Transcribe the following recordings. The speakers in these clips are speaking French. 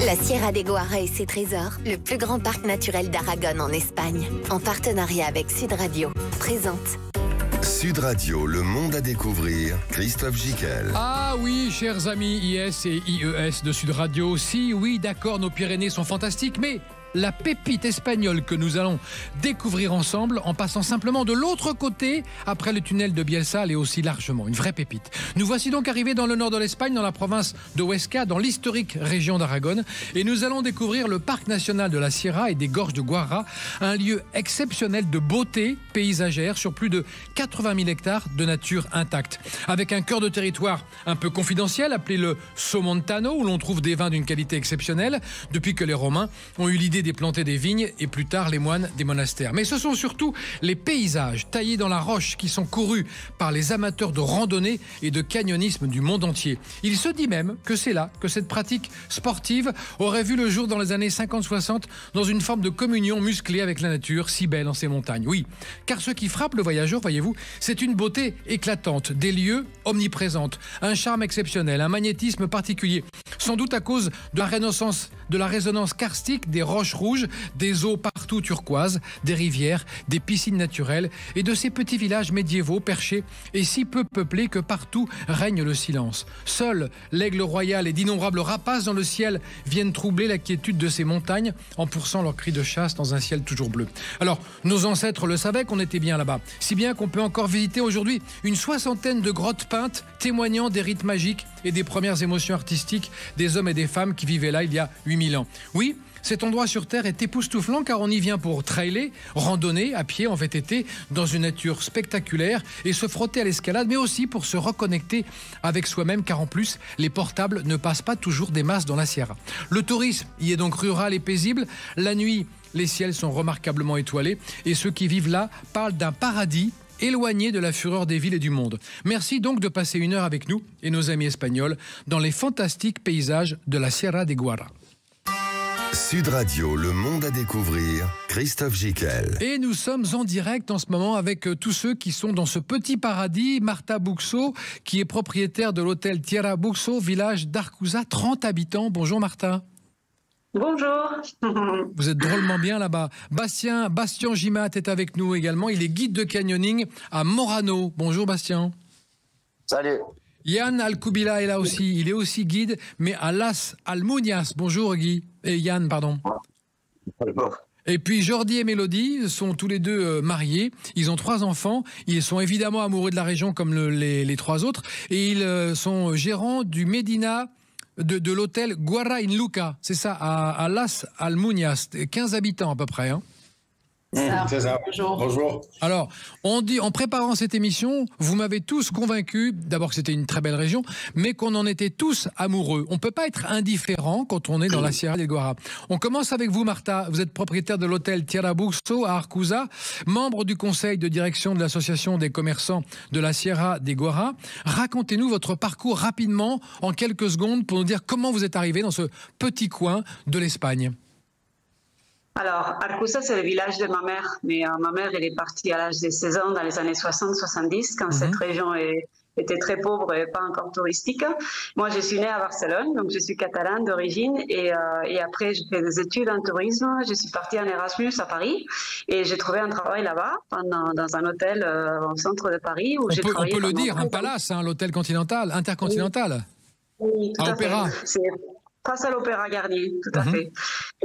La Sierra de Guara et ses trésors, le plus grand parc naturel d'Aragon en Espagne, en partenariat avec Sud Radio, présente. Sud Radio, le monde à découvrir, Christophe Gicquel. Ah oui, chers amis IS et IES de Sud Radio, si oui, d'accord, nos Pyrénées sont fantastiques, mais la pépite espagnole que nous allons découvrir ensemble en passant simplement de l'autre côté après le tunnel de Bielsa, elle est aussi largement une vraie pépite. Nous voici donc arrivés dans le nord de l'Espagne, dans la province de Huesca, dans l'historique région d'Aragon, et nous allons découvrir le parc national de la Sierra et des gorges de Guara, un lieu exceptionnel de beauté paysagère sur plus de 80 000 hectares de nature intacte, avec un cœur de territoire un peu confidentiel appelé le Somontano, où l'on trouve des vins d'une qualité exceptionnelle depuis que les Romains ont eu l'idée des planter des vignes et plus tard les moines des monastères. Mais ce sont surtout les paysages taillés dans la roche qui sont courus par les amateurs de randonnée et de canyonisme du monde entier. Il se dit même que c'est là que cette pratique sportive aurait vu le jour dans les années 50-60 dans une forme de communion musclée avec la nature si belle en ces montagnes. Oui, car ce qui frappe le voyageur, voyez-vous, c'est une beauté éclatante, des lieux omniprésentes, un charme exceptionnel, un magnétisme particulier, sans doute à cause de la résonance karstique des roches rouges, des eaux partout turquoises, des rivières, des piscines naturelles et de ces petits villages médiévaux perchés et si peu peuplés que partout règne le silence. Seul l'aigle royal et d'innombrables rapaces dans le ciel viennent troubler la quiétude de ces montagnes en poussant leurs cris de chasse dans un ciel toujours bleu. Alors, nos ancêtres le savaient qu'on était bien là-bas, si bien qu'on peut encore visiter aujourd'hui une 60aine de grottes peintes témoignant des rites magiques et des premières émotions artistiques des hommes et des femmes qui vivaient là il y a 8000 ans. Oui, cet endroit sur Terre est époustouflant car on y vient pour trailer, randonner à pied en VTT dans une nature spectaculaire et se frotter à l'escalade, mais aussi pour se reconnecter avec soi-même car en plus, les portables ne passent pas toujours des masses dans la Sierra. Le tourisme y est donc rural et paisible. La nuit, les ciels sont remarquablement étoilés et ceux qui vivent là parlent d'un paradis éloigné de la fureur des villes et du monde. Merci donc de passer une heure avec nous et nos amis espagnols dans les fantastiques paysages de la Sierra de Guara. Sud Radio, le monde à découvrir, Christophe Gicquel. Et nous sommes en direct en ce moment avec tous ceux qui sont dans ce petit paradis. Marta Buxo, qui est propriétaire de l'hôtel Tierra Buxo, village d'Arcusa, 30 habitants. Bonjour Marta. Bonjour. Vous êtes drôlement bien là-bas. Bastien Gimat est avec nous également. Il est guide de canyoning à Morano. Bonjour Bastien. Salut. Yann Alcubila est là aussi. Il est aussi guide, mais à Las Almuñas. Bonjour Guy. Et Yann, pardon. Bonjour. Et puis Jordi et Mélodie sont tous les deux mariés. Ils ont 3 enfants. Ils sont évidemment amoureux de la région comme les 3 autres. Et ils sont gérants du Medina de l'hôtel Guara in Luca. C'est ça, à Las Almuñas. 15 habitants à peu près, hein. C'est ça. Bonjour. Alors, on dit, en préparant cette émission, vous m'avez tous convaincus, d'abord que c'était une très belle région, mais qu'on en était tous amoureux. On ne peut pas être indifférent quand on est dans la Sierra de Guara. On commence avec vous, Marta. Vous êtes propriétaire de l'hôtel Tierra Buxo à Arcusa, membre du conseil de direction de l'association des commerçants de la Sierra de Guara. Racontez-nous votre parcours rapidement, en quelques secondes, pour nous dire comment vous êtes arrivé dans ce petit coin de l'Espagne. Alors, Arcusa, c'est le village de ma mère, mais ma mère, elle est partie à l'âge de 16 ans dans les années 60-70, quand cette région était très pauvre et pas encore touristique. Moi, je suis née à Barcelone, donc je suis catalane d'origine, et après, j'ai fait des études en tourisme. Je suis partie en Erasmus à Paris, et j'ai trouvé un travail là-bas, dans un hôtel au centre de Paris, où j'ai travaillé. On peut le dire, un palace, hein, l'hôtel continental, intercontinental. Oui, tout à à Opéra. fait. Face à l'Opéra Garnier, tout à fait.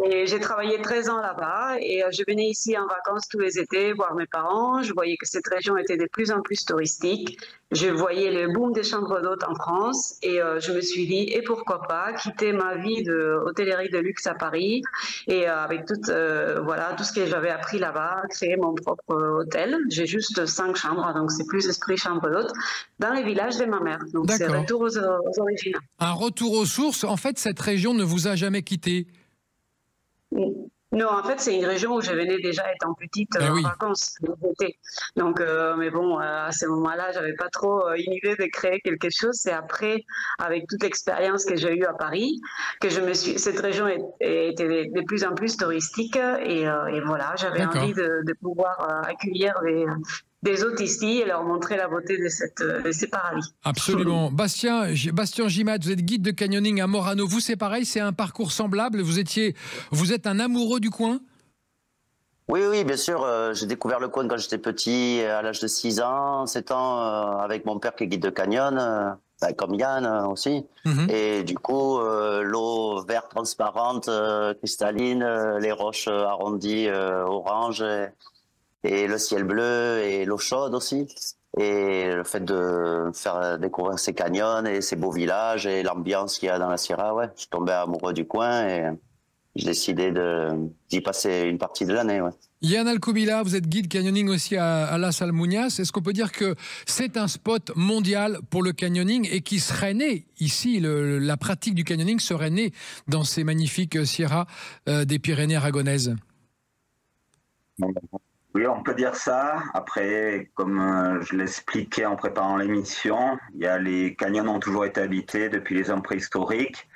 Et j'ai travaillé 13 ans là-bas et je venais ici en vacances tous les étés voir mes parents. Je voyais que cette région était de plus en plus touristique. Je voyais le boom des chambres d'hôtes en France et je me suis dit, et pourquoi pas, quitter ma vie d'hôtellerie de luxe à Paris et avec tout ce que j'avais appris là-bas, créer mon propre hôtel. J'ai juste 5 chambres, donc c'est plus esprit chambre d'hôtes, dans les villages de ma mère. Donc c'est retour aux origines. Un retour aux sources. En fait, cette région ne vous a jamais quitté? Non, en fait, c'est une région où je venais déjà étant petite en vacances. Donc, mais bon, à ce moment-là, j'avais pas trop une idée de créer quelque chose. C'est après, avec toute l'expérience que j'ai eue à Paris, que cette région était de plus en plus touristique et voilà, j'avais envie de pouvoir accueillir des autres ici et leur montrer la beauté de ces paradis. Absolument. Bastien Gimat, vous êtes guide de canyoning à Morano. Vous, c'est pareil, c'est un parcours semblable. Vous êtes un amoureux du coin? Oui, bien sûr. J'ai découvert le coin quand j'étais petit, à l'âge de 6 ans, 7 ans, avec mon père qui est guide de canyon, comme Yann aussi. Et du coup, l'eau verte transparente, cristalline, les roches arrondies orange, et le ciel bleu, et l'eau chaude aussi. Et le fait de faire découvrir ces canyons et ces beaux villages et l'ambiance qu'il y a dans la Sierra, ouais, je suis tombé amoureux du coin et j'ai décidé d'y passer une partie de l'année. Ouais. Yann Alcoubila, vous êtes guide canyoning aussi à Las Almuñas. Est-ce qu'on peut dire que c'est un spot mondial pour le canyoning et qui serait né ici, la pratique du canyoning serait née dans ces magnifiques sierras des Pyrénées aragonaises? Oui, on peut dire ça. Après, comme je l'expliquais en préparant l'émission, les canyons ont toujours été habités depuis les hommes préhistoriques.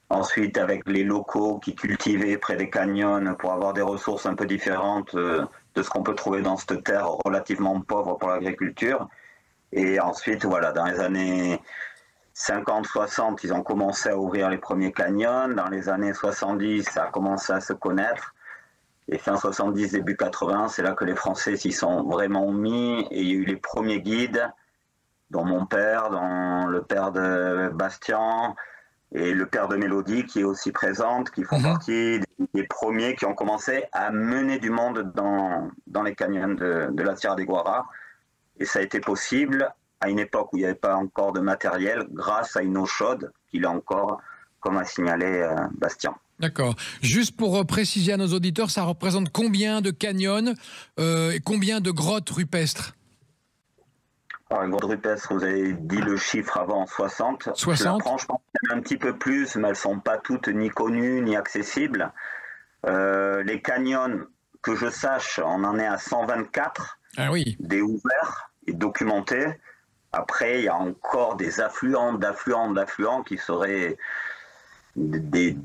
Ensuite, avec les locaux qui cultivaient près des canyons pour avoir des ressources un peu différentes de ce qu'on peut trouver dans cette terre relativement pauvre pour l'agriculture. Et ensuite, voilà, dans les années 50-60, ils ont commencé à ouvrir les premiers canyons. Dans les années 70, ça a commencé à se connaître. Et fin 70, début 80, c'est là que les Français s'y sont vraiment mis. Et il y a eu les premiers guides, dont mon père, dont le père de Bastien et le père de Mélodie, qui est aussi présente, qui font partie des premiers qui ont commencé à mener du monde dans les canyons de la Sierra de Guara. Et ça a été possible à une époque où il n'y avait pas encore de matériel, grâce à une eau chaude qu'il a encore, comme a signalé Bastien. D'accord. Juste pour préciser à nos auditeurs, ça représente combien de canyons et combien de grottes rupestres? Alors, les grottes rupestres, vous avez dit le chiffre avant, 60. 60. Franchement, un petit peu plus, mais elles ne sont pas toutes ni connues ni accessibles. Les canyons, que je sache, on en est à 124. Ah oui. Des ouverts et documentés. Après, il y a encore des affluents d'affluents qui seraient des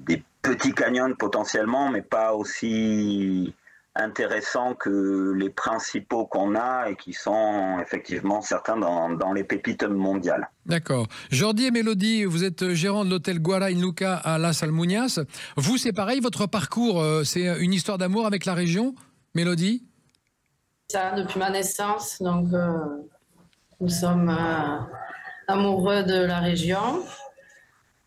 petits canyons potentiellement, mais pas aussi intéressants que les principaux qu'on a et qui sont effectivement certains dans les pépites mondiales. D'accord. Jordi et Mélodie, vous êtes gérant de l'hôtel Guara Inluca à Las Almuñas. Vous, c'est pareil, votre parcours, c'est une histoire d'amour avec la région, Mélodie? Ça, depuis ma naissance, donc nous sommes amoureux de la région.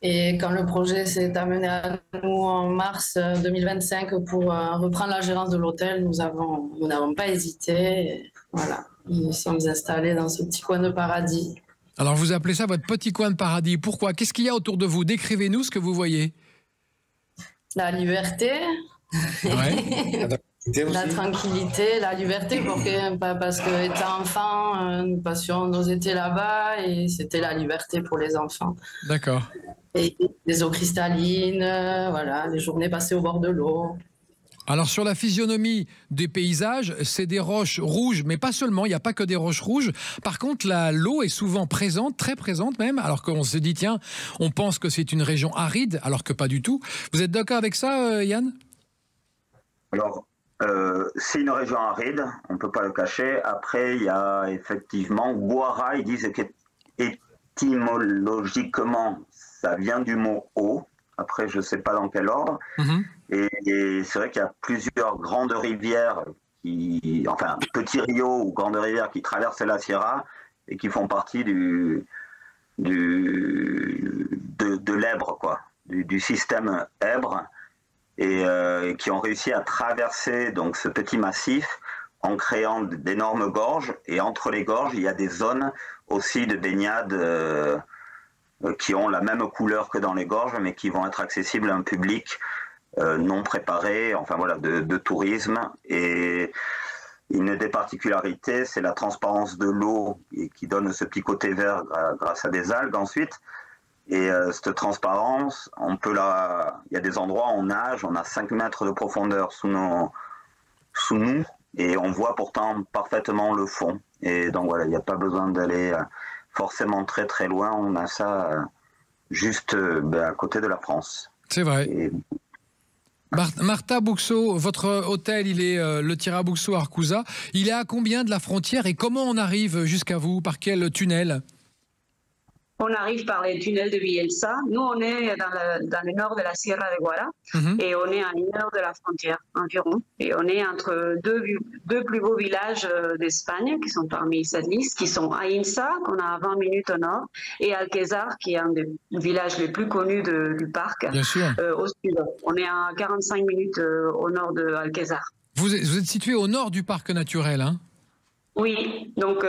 Et quand le projet s'est amené à nous en mars 2025 pour reprendre la gérance de l'hôtel, nous n'avons pas hésité. Et voilà, nous sommes installés dans ce petit coin de paradis. Alors vous appelez ça votre petit coin de paradis. Pourquoi? Qu'est-ce qu'il y a autour de vous? Décrivez-nous ce que vous voyez. La liberté. Ouais. La tranquillité, la liberté, parce que étant enfant, nous passions nos étés là-bas et c'était la liberté pour les enfants. D'accord. Et des eaux cristallines, voilà, des journées passées au bord de l'eau. Alors sur la physionomie des paysages, c'est des roches rouges, mais pas seulement, il n'y a pas que des roches rouges. Par contre, l'eau est souvent présente, très présente même, alors qu'on se dit, tiens, on pense que c'est une région aride, alors que pas du tout. Vous êtes d'accord avec ça, Yann? Alors, c'est une région aride, on ne peut pas le cacher. Après, il y a effectivement Guara, ils disent qu'étymologiquement, ça vient du mot eau. Après, je ne sais pas dans quel ordre. Et c'est vrai qu'il y a plusieurs grandes rivières, enfin, petits rios ou grandes rivières qui traversent la Sierra et qui font partie de l'Èbre, quoi, du système Èbre. Et qui ont réussi à traverser donc ce petit massif en créant d'énormes gorges. Et entre les gorges, il y a des zones aussi de baignade qui ont la même couleur que dans les gorges, mais qui vont être accessibles à un public non préparé, enfin voilà, de tourisme. Et une des particularités, c'est la transparence de l'eau qui donne ce petit côté vert grâce à des algues ensuite. Et cette transparence, il y a des endroits où on nage, on a 5 mètres de profondeur sous nous, et on voit pourtant parfaitement le fond. Et donc voilà, il n'y a pas besoin d'aller forcément très très loin, on a ça juste à côté de la France. C'est vrai. Et Marta Buxo, votre hôtel, il est le Tirabuxo Arcusa. Il est à combien de la frontière et comment on arrive jusqu'à vous? Par quel tunnel? On arrive par les tunnels de Bielsa. Nous, on est dans le nord de la Sierra de Guara et on est à 1 heure de la frontière environ. Et on est entre deux plus beaux villages d'Espagne qui sont parmi cette liste, qui sont Ainsa, qu'on a à 20 minutes au nord, et Alquezar, qui est un des villages les plus connus du parc, au sud. On est à 45 minutes au nord de Alquezar. Vous êtes situé au nord du parc naturel, hein? Oui, donc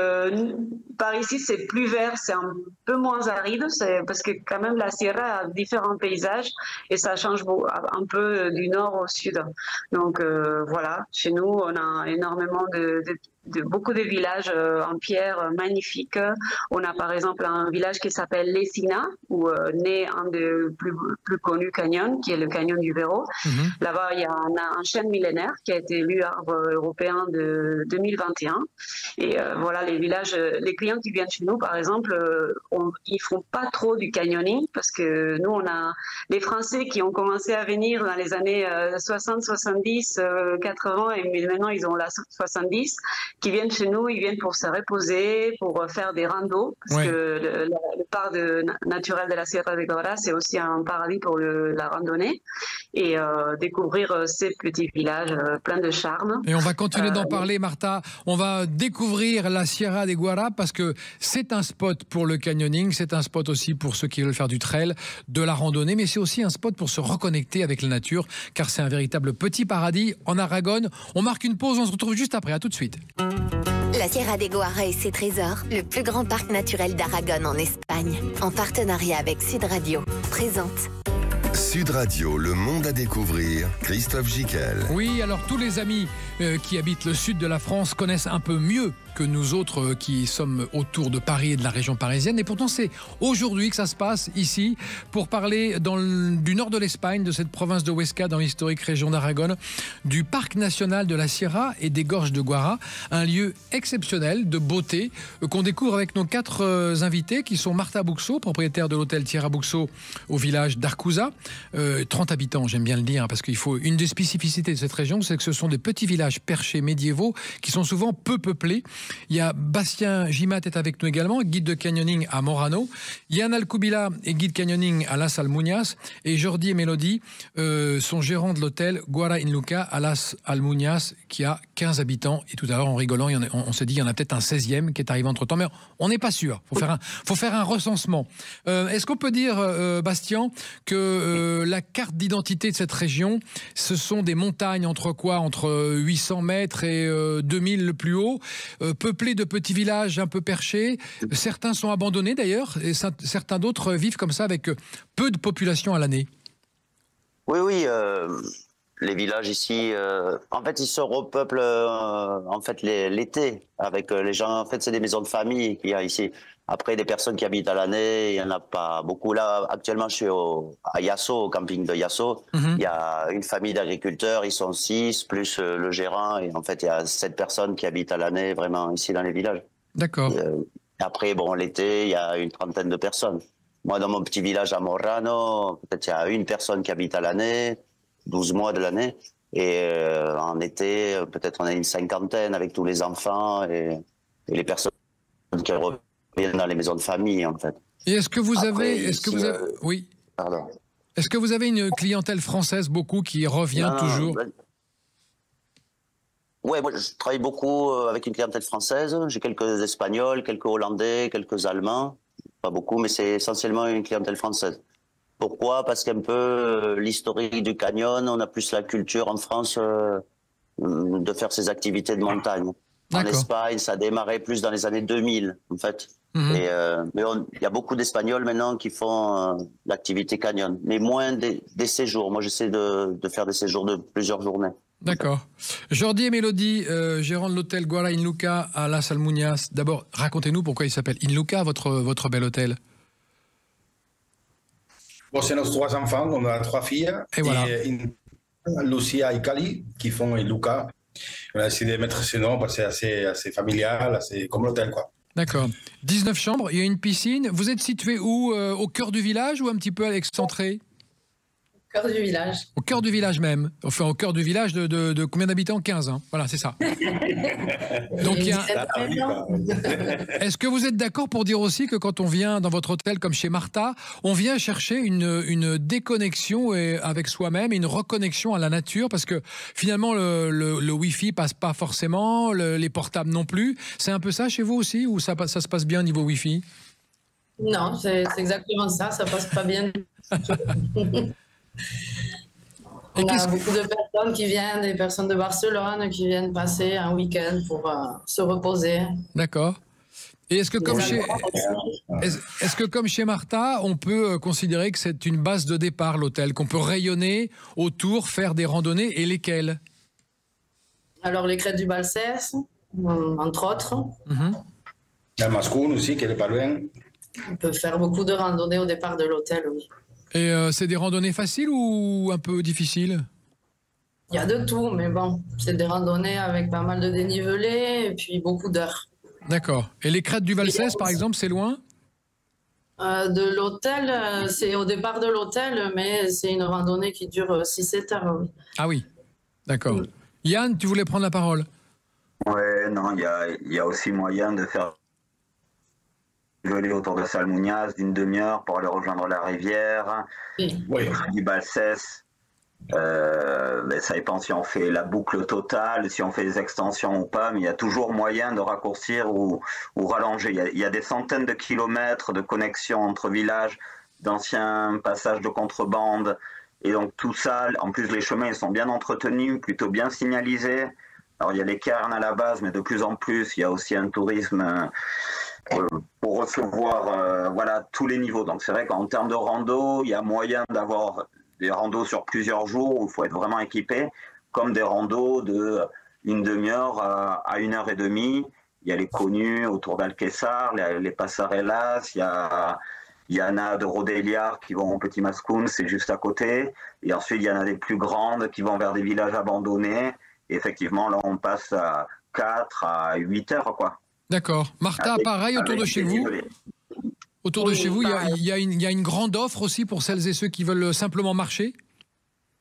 par ici c'est plus vert, c'est un peu moins aride, parce que quand même la Sierra a différents paysages et ça change un peu du nord au sud. Donc voilà, chez nous on a énormément beaucoup de villages en pierre magnifiques. On a par exemple un village qui s'appelle Lesina, où naît un des plus connus canyons, qui est le canyon du Véro. Là-bas, il y a un chêne millénaire qui a été élu arbre européen de 2021. Et voilà, les clients qui viennent chez nous, par exemple, ils font pas trop du canyoning, parce que nous, on a les Français qui ont commencé à venir dans les années 60, 70, 80, et maintenant ils ont la 70, qui viennent chez nous, ils viennent pour se reposer, pour faire des randos, parce que le parc naturel de la Sierra de Guara, c'est aussi un paradis pour la randonnée, et découvrir ces petits villages pleins de charme. Et on va continuer d'en parler, Marta. On va découvrir la Sierra de Guara, parce que c'est un spot pour le canyoning, c'est un spot aussi pour ceux qui veulent faire du trail, de la randonnée, mais c'est aussi un spot pour se reconnecter avec la nature, car c'est un véritable petit paradis en Aragon. On marque une pause, on se retrouve juste après, à tout de suite. La Sierra de Guara et ses trésors, le plus grand parc naturel d'Aragon en Espagne, en partenariat avec Sud Radio, présente. Sud Radio, le monde à découvrir, Christophe Gicquel. Oui, alors tous les amis qui habitent le sud de la France connaissent un peu mieux que nous autres qui sommes autour de Paris et de la région parisienne. Et pourtant, c'est aujourd'hui que ça se passe ici pour parler du nord de l'Espagne, de cette province de Huesca, dans l'historique région d'Aragon, du parc national de la Sierra et des gorges de Guara, un lieu exceptionnel de beauté qu'on découvre avec nos 4 invités qui sont Marta Buxo, propriétaire de l'hôtel Tirabuxo au village d'Arcusa. 30 habitants, j'aime bien le dire, parce qu'il faut une des spécificités de cette région, c'est que ce sont des petits villages perchés médiévaux qui sont souvent peu peuplés. Il y a Bastien Gimat est avec nous également, guide de canyoning à Morano. Yann Alcubila est guide canyoning à Las Almuñas. Et Jordi et Mélodie sont gérants de l'hôtel Guara in Luca à Las Almuñas, qui a 15 habitants. Et tout à l'heure, en rigolant, on s'est dit qu'il y en a peut-être un 16e qui est arrivé entre-temps. Mais on n'est pas sûr. Faut faire un recensement. Est-ce qu'on peut dire, Bastien, que la carte d'identité de cette région, ce sont des montagnes entre 800 mètres et 2000 le plus haut, peuplés de petits villages un peu perchés. Certains sont abandonnés d'ailleurs, et certains d'autres vivent comme ça avec peu de population à l'année. Oui, les villages ici, en fait, ils se repeuplent l'été avec les gens. En fait, c'est des maisons de famille qu'il y a ici. Après, des personnes qui habitent à l'année, il n'y en a pas beaucoup. Là, actuellement, je suis à Yasso, au camping de Yasso. Il y a une famille d'agriculteurs, ils sont 6, plus le gérant. Et en fait, il y a 7 personnes qui habitent à l'année, vraiment, ici dans les villages. D'accord. Après, bon, l'été, il y a une trentaine de personnes. Moi, dans mon petit village à Morano, peut-être il y a une personne qui habite à l'année, 12 mois de l'année. Et en été, peut-être on a une cinquantaine avec tous les enfants et les personnes qui reviennent dans les maisons de famille, en fait. Et est-ce que vous avez... Oui. Pardon. Est-ce que vous avez une clientèle française, beaucoup, qui revient toujours? Ouais, moi, je travaille beaucoup avec une clientèle française. J'ai quelques Espagnols, quelques Hollandais, quelques Allemands. Pas beaucoup, mais c'est essentiellement une clientèle française. Pourquoi? Parce qu'un peu l'historique du canyon, on a plus la culture en France de faire ces activités de montagne. En Espagne, ça a démarré plus dans les années 2000, en fait. Mais il y a beaucoup d'Espagnols maintenant qui font l'activité canyon, mais moins des séjours. Moi, j'essaie de faire des séjours de plusieurs journées. D'accord. Jordi et Mélodie, gérant de l'hôtel Guara in Luca à Las Almuñas. D'abord, racontez-nous pourquoi il s'appelle In Luca, votre bel hôtel. Bon, c'est nos 3 enfants, on a 3 filles. Et voilà. Lucia et Cali qui font In Luca. On a essayé de mettre ce nom parce que c'est assez familial, assez comme l'hôtel, quoi. D'accord. 19 chambres, il y a une piscine. Vous êtes situé où? Au cœur du village ou un petit peu excentré? Au cœur du village. Au cœur du village même. Enfin, au cœur du village de combien d'habitants? 15, hein. Voilà, c'est ça. Donc, Est-ce que vous êtes d'accord pour dire aussi que quand on vient dans votre hôtel comme chez Martha, on vient chercher une déconnexion avec soi-même et une reconnexion à la nature, parce que finalement le Wi-Fi passe pas forcément, les portables non plus. C'est un peu ça chez vous aussi, ou ça se passe bien niveau Wi-Fi? Non, c'est exactement ça, ça passe pas bien. On a beaucoup de personnes qui viennent, des personnes de Barcelone qui viennent passer un week-end pour se reposer. D'accord. Et est-ce que comme chez Martha, on peut considérer que c'est une base de départ, l'hôtel, qu'on peut rayonner autour, faire des randonnées, et lesquelles? Alors les crêtes du Balsès, entre autres. La Mascoun aussi, qui n'est pas loin. On peut faire beaucoup de randonnées au départ de l'hôtel, oui. Et c'est des randonnées faciles ou un peu difficiles? Il y a de tout, mais bon, c'est des randonnées avec pas mal de dénivelé et puis beaucoup d'heures. D'accord. Et les crêtes du Valsès, par exemple, c'est loin? De l'hôtel, c'est au départ de l'hôtel, mais c'est une randonnée qui dure 6-7 heures. Oui. Ah oui, d'accord. Yann, tu voulais prendre la parole? Ouais, non, il y a aussi moyen de faire voler autour de Salmounias d'une demi-heure pour aller rejoindre la rivière. Oui. Du Balsès, ça dépend si on fait la boucle totale, si on fait des extensions ou pas, mais il y a toujours moyen de raccourcir ou rallonger. Il y a des centaines de kilomètres de connexions entre villages, d'anciens passages de contrebande, et donc tout ça, en plus les chemins ils sont bien entretenus, plutôt bien signalisés. Alors il y a les cairns à la base, mais de plus en plus il y a aussi un tourisme pour recevoir tous les niveaux. Donc c'est vrai qu'en termes de rando, il y a moyen d'avoir des randos sur plusieurs jours où il faut être vraiment équipé, comme des randos de une demi-heure à 1h30. Il y a les connus autour d'Alquessar, les Passarellas, il y en a de Rodeliar qui vont au Petit Mascoun, c'est juste à côté. Et ensuite, il y en a des plus grandes qui vont vers des villages abandonnés. Et effectivement, là, on passe à 4 à 8 heures, quoi. D'accord. Martha, pareil, autour de chez vous? Autour de chez vous, il y a une grande offre aussi pour celles et ceux qui veulent simplement marcher?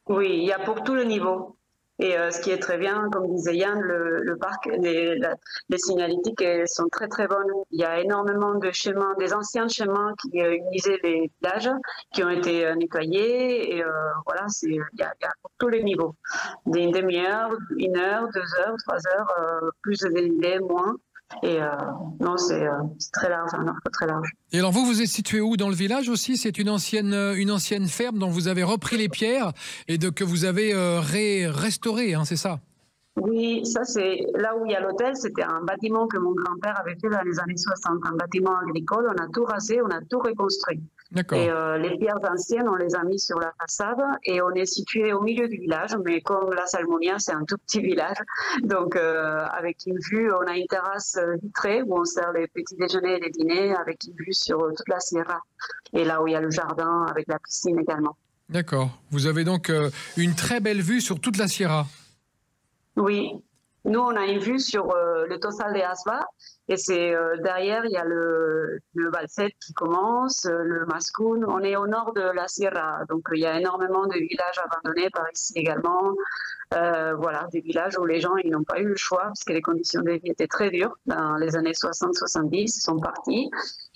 Oui, il y a pour tout le niveau. Et ce qui est très bien, comme disait Yann, le parc, les signalétiques sont très très bonnes. Il y a énormément de chemins, des anciens chemins qui unisaient les villages, qui ont été nettoyés. Et voilà, il y a pour tous les niveaux. Une demi-heure, 1 heure, 2 heures, 3 heures, plus de délai, moins. Et non, c'est très large, un arc très large. Et alors vous êtes situé où dans le village aussi? C'est une ancienne ferme dont vous avez repris les pierres et que vous avez restauré, hein, c'est ça? Oui, ça c'est là où il y a l'hôtel, c'était un bâtiment que mon grand-père avait fait dans les années 60, un bâtiment agricole, on a tout rasé, on a tout reconstruit. D'accord. Et les pierres anciennes, on les a mis sur la façade et on est situé au milieu du village, mais comme la Salmonia, c'est un tout petit village, donc avec une vue, on a une terrasse vitrée où on sert les petits déjeuners et les dîners avec une vue sur toute la Sierra et là où il y a le jardin avec la piscine également. D'accord. Vous avez donc une très belle vue sur toute la Sierra. Oui, nous on a une vue sur le Tossal de Asba et c'est derrière il y a le Balset qui commence, le Mascoun. On est au nord de la Sierra, donc il y a énormément de villages abandonnés par ici également. Voilà, des villages où les gens ils n'ont pas eu le choix parce que les conditions de vie étaient très dures dans les années 60-70, ils sont partis.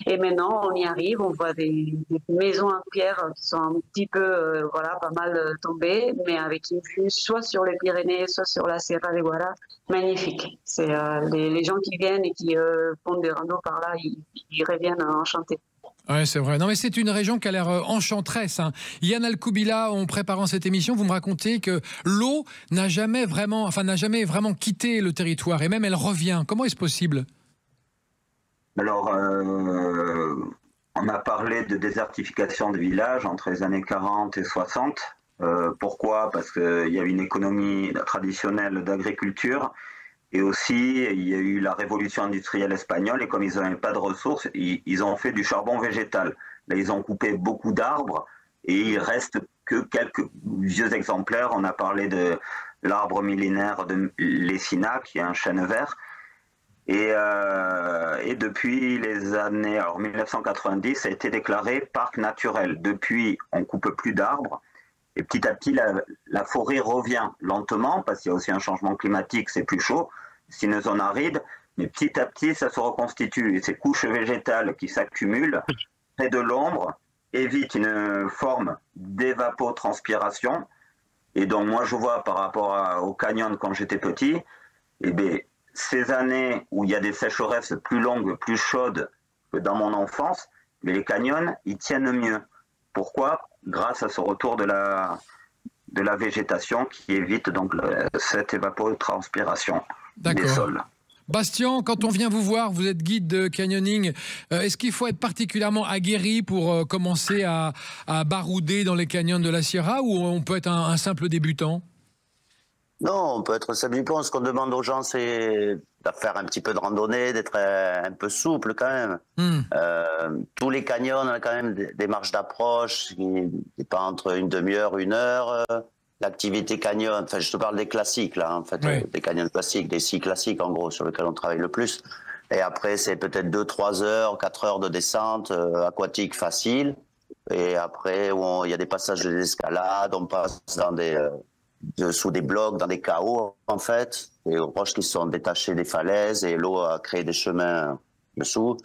Et maintenant, on y arrive, on voit des maisons en pierre qui sont un petit peu, pas mal tombées, mais avec une vue soit sur les Pyrénées, soit sur la Sierra de Guara, magnifique. C'est les gens qui viennent et qui font des randos par là, ils reviennent enchantés. Oui, c'est vrai. Non, mais c'est une région qui a l'air enchanteresse, hein. Yann Alcoubila, en préparant cette émission, vous me racontez que l'eau n'a jamais vraiment quitté le territoire et même elle revient. Comment est-ce possible? Alors, on a parlé de désertification de villages entre les années 40 et 60. Pourquoi? Parce qu'il y a une économie traditionnelle d'agriculture et aussi il y a eu la révolution industrielle espagnole et comme ils n'avaient pas de ressources, ils ont fait du charbon végétal. Là, ils ont coupé beaucoup d'arbres et il reste que quelques vieux exemplaires. On a parlé de l'arbre millénaire de l'Essina, qui est un chêne vert. Et depuis les années 1990, ça a été déclaré parc naturel. Depuis, on ne coupe plus d'arbres. Et petit à petit, la forêt revient lentement, parce qu'il y a aussi un changement climatique, c'est plus chaud, c'est une zone aride, mais petit à petit, ça se reconstitue. Et ces couches végétales qui s'accumulent près de l'ombre évitent une forme d'évapotranspiration. Et donc, moi, je vois par rapport au canyon quand j'étais petit, eh bien, ces années où il y a des sécheresses plus longues, plus chaudes que dans mon enfance, mais les canyons, ils tiennent mieux. Pourquoi? Grâce à ce retour de la végétation qui évite donc cette évapotranspiration des sols. Bastien, quand on vient vous voir, vous êtes guide de canyoning, est-ce qu'il faut être particulièrement aguerri pour commencer à barouder dans les canyons de la Sierra, ou on peut être un simple débutant? Non, on peut être simple débutant. Ce qu'on demande aux gens, c'est de faire un petit peu de randonnée, d'être un peu souple quand même. Tous les canyons, on a quand même des marges d'approche qui n'est pas entre une demi-heure, 1 heure. L'activité canyon, enfin je te parle des classiques là, en fait, oui. Des canyons classiques, des 6 classiques en gros sur lesquels on travaille le plus. Et après c'est peut-être 2-3 heures, 4 heures de descente aquatique facile. Et après il y a des passages d'escalade, on passe sous des blocs, dans des chaos en fait, des roches qui sont détachées des falaises et l'eau a créé des chemins dessous.